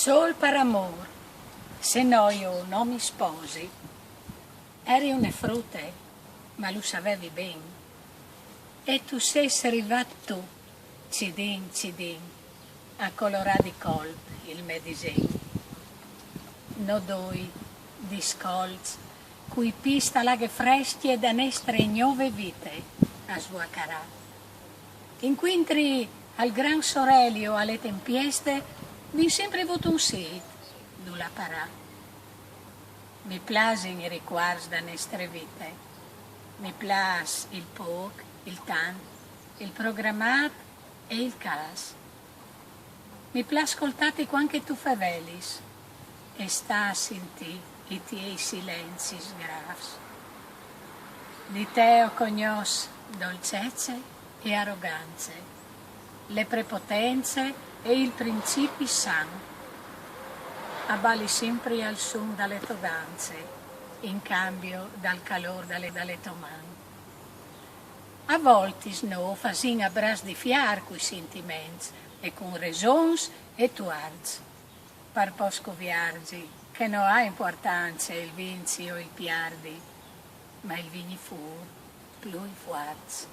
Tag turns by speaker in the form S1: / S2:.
S1: Sol per amor, se no io non mi sposi. Eri una frutte, ma lo sapevi ben. E tu sei arrivato tu, cidin, a colorare di colp il mio disegno. No doi, discolz, cui pista laghe fresche da nestre nuove vite a svuacarà. Inquintri al gran sorelio alle tempeste, vi sempre avuto un sit, du la parà. Mi plasin i ricordi da nestre vite. Mi plas il poc, il tant, il programmat e il cas. Mi plas ascoltati quanche tu favelis e sta a sentì i tiei silenzi sgravs. Di te ho cognos dolcezze e arroganze, le prepotenze e il principi san. Abbali sempre al son dalle tue danze, in cambio dal calor dalle tue mani. A volte no fasin abras di fiar coi sentiments e con resons e tuards. Per posco viargi, che non ha importanza il vinci o il piardi, ma il vigni fur, più forza.